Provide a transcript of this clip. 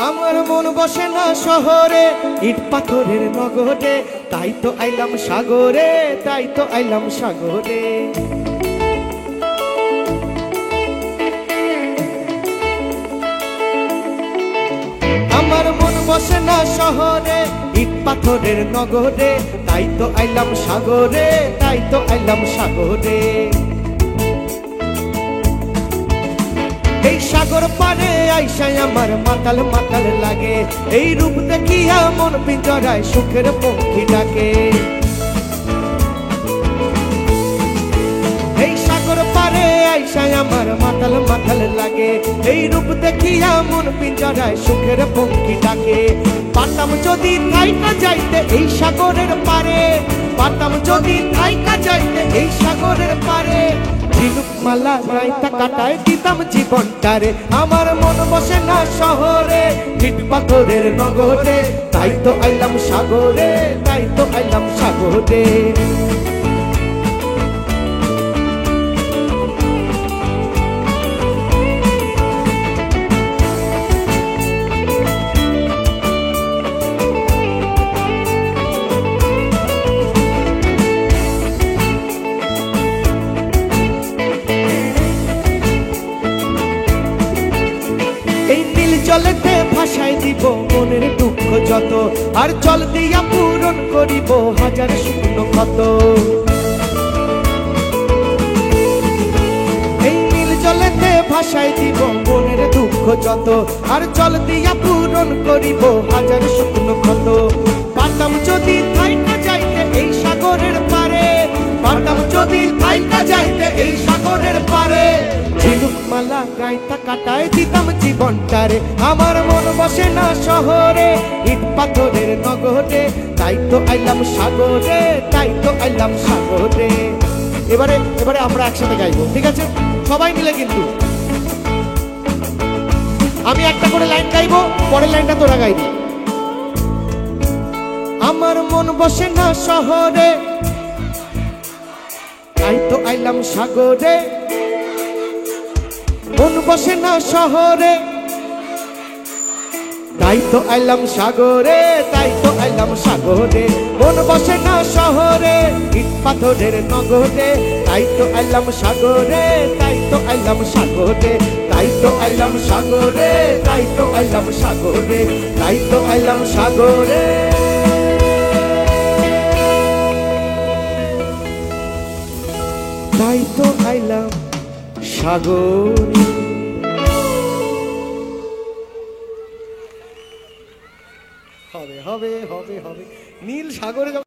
আমার মন বসে না শহরে, ইট পাথরের নগরে, তাই তো আইলাম সাগরে, তাই তো আইলাম সাগরে। আমার মন বসে না শহরে, ইট পাথরের নগরে, তাই তো আইলাম সাগরে, তাই তো আইলাম সাগরে। এই সাগর পারে আইসাই আমার মাতাল মাতাল লাগে, এই রূপ দেখিয়া মন পিঞ্জরায় সুখের পঙ্খী ডাকে। এই সাগর পারে আইসাই আমার মাতাল মাতাল লাগে, এই রূপ দেখিয়া মন পিঞ্জরায় সুখের পঙ্খী ডাকে। পারতাম যদি থাইকা যাইতে এই সাগরের পারে, পারতাম যদি থাইকা যাইতে এই সাগরের পারে, ঝিনুক মালা গাইতা কাটায় দিতাম জীবনটারে। আমার মন বসে না শহরে, ইট পাথরের নগরে, তাই তো আইলাম সাগরে, তাই তো আইলাম সাগরে। জলেতে ভাসাই দিব মনের দুঃখ যত, আর জল দিয়া পূরণ করিব হাজার শুকনো ক্ষত। এই নীল জলেতে ভাসাই দিব মনের দুঃখ যত, আর জল দিয়া পূরণ করিব হাজার শুকনো ক্ষত। পারতাম যদি থাইকা যাইতে এই সাগরের পারে, পারতাম যদি থাইকা যাইতে এই সাগরের পারে, ঝিনুক মালা গাইতা কাটায় দিতাম জীবনটারে। আমার মন বসে না শহরে, ইট পাথরের নগরে, তাই তো আইলাম সাগরে, তাই তো আইলাম সাগরে। এবারে এবারে আমরা একসাথে গাইবো, ঠিক আছে? সবাই মিলে কিন্তু আমি একটা করে লাইন গাইবো, পরের লাইনটা তোরা গাইবি। আমার মন বসে না শহরে, তাই তো আইলাম সাগরে। মন বসে না শহরে, তাই তো আইলাম সাগরে, তাই তো আইলাম সাগরে। মন বসে না শহরে, ইট পাথরের নগরে, তাই তো আইলাম সাগরে, তাই তো আইলাম সাগরে, তাই তো আইলাম সাগরে, তাই তো আইলাম সাগরে, তাই তো আইলাম সাগরে। তাই তো আইলাম সাগরে। হবে হবে হবে হবে নীল সাগরে।